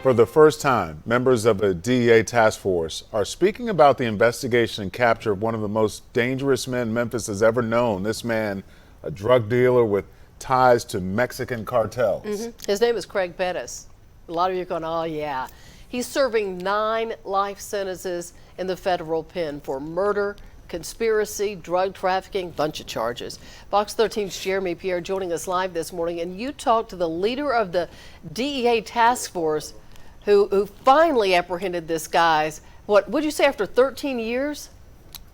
For the first time, members of a DEA task force are speaking about the investigation and capture of one of the most dangerous men Memphis has ever known. This man, a drug dealer with ties to Mexican cartels. His name is Craig Petties. A lot of you are going, oh yeah. He's serving 9 life sentences in the federal pen for murder, conspiracy, drug trafficking, bunch of charges. Fox 13's Jeremy Pierre joining us live this morning, and you talked to the leader of the DEA task force who finally apprehended this guy's, what would you say, after 13 years?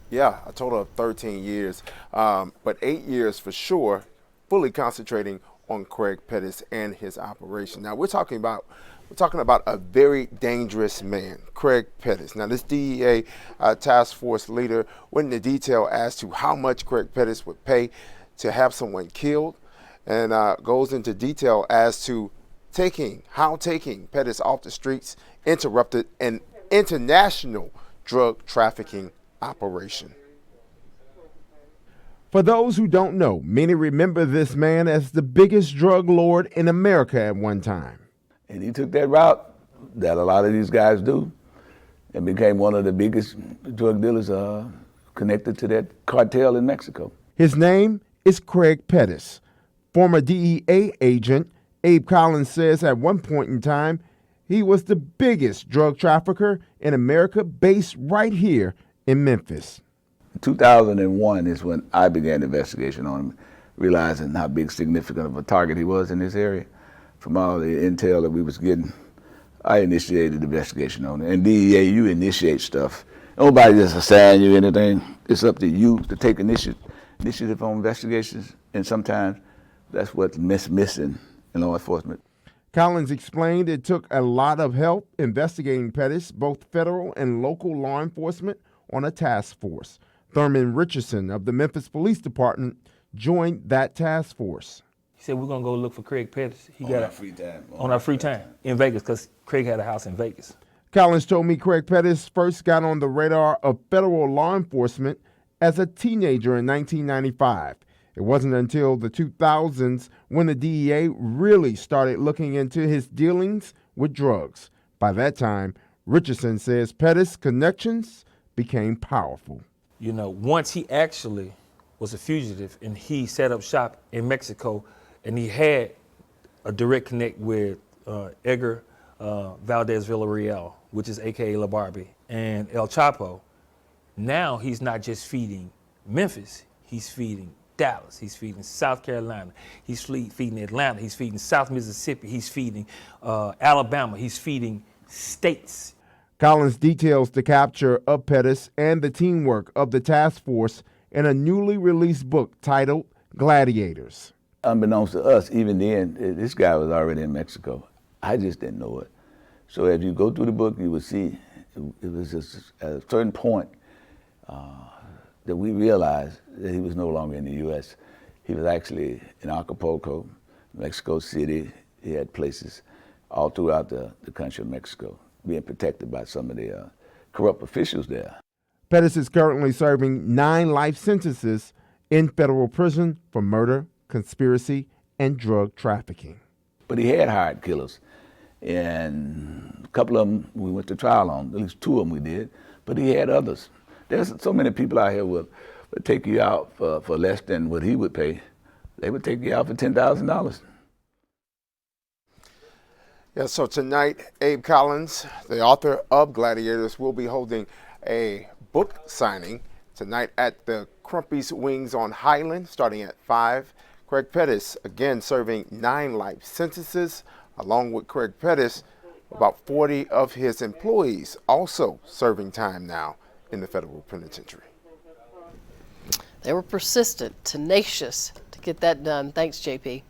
Yeah, a total of 13 years, but 8 years for sure, fully concentrating on Craig Petties and his operation. Now we're talking about a very dangerous man, Craig Petties. Now this DEA task force leader went into detail as to how much Craig Petties would pay to have someone killed, and goes into detail as to how taking Petties off the streets interrupted an international drug trafficking operation. For those who don't know, many remember this man as the biggest drug lord in America at one time. And he took that route that a lot of these guys do and became one of the biggest drug dealers connected to that cartel in Mexico. His name is Craig Petties. Former DEA agent Abe Collins says at one point in time, he was the biggest drug trafficker in America, based right here in Memphis. 2001 is when I began the investigation on him, realizing how big, significant of a target he was in this area. From all the intel that we was getting, I initiated the investigation on it. And DEA, you initiate stuff. Nobody just assign you anything. It's up to you to take initiative on investigations, and sometimes that's what's missing in law enforcement. Collins explained it took a lot of help investigating Pettis, both federal and local law enforcement, on a task force. Thurman Richardson of the Memphis Police Department joined that task force. He said, we're going to go look for Craig Pettis. On our free time In Vegas, because Craig had a house in Vegas. Collins told me Craig Pettis first got on the radar of federal law enforcement as a teenager in 1995. It wasn't until the 2000s when the DEA really started looking into his dealings with drugs. By that time, Richardson says Pettis' connections became powerful. You know, once he actually was a fugitive and he set up shop in Mexico, and he had a direct connect with Edgar Valdez Villarreal, which is AKA La Barbie, and El Chapo. Now he's not just feeding Memphis, he's feeding Dallas, he's feeding South Carolina, he's feeding Atlanta, he's feeding South Mississippi, he's feeding Alabama, he's feeding states. Collins details the capture of Pettis and the teamwork of the task force in a newly released book titled Gladiators. Unbeknownst to us, even then, this guy was already in Mexico. I just didn't know it. So if you go through the book, you would see it was just at a certain point that we realized that he was no longer in the U.S. He was actually in Acapulco, Mexico City. He had places all throughout the country of Mexico, being protected by some of the corrupt officials there. Pettis is currently serving 9 life sentences in federal prison for murder, conspiracy, and drug trafficking. But he had hired killers, and a couple of them we went to trial on, at least 2 of them we did, but he had others. There's so many people out here would take you out for less than what he would pay. They would take you out for $10,000. Yeah, so tonight, Abe Collins, the author of Gladiators, will be holding a book signing tonight at the Crumpy's Wings on Highland, starting at 5. Craig Pettis, again, serving 9 life sentences. Along with Craig Pettis, about 40 of his employees also serving time now in the federal penitentiary. They were persistent, tenacious to get that done. Thanks, JP.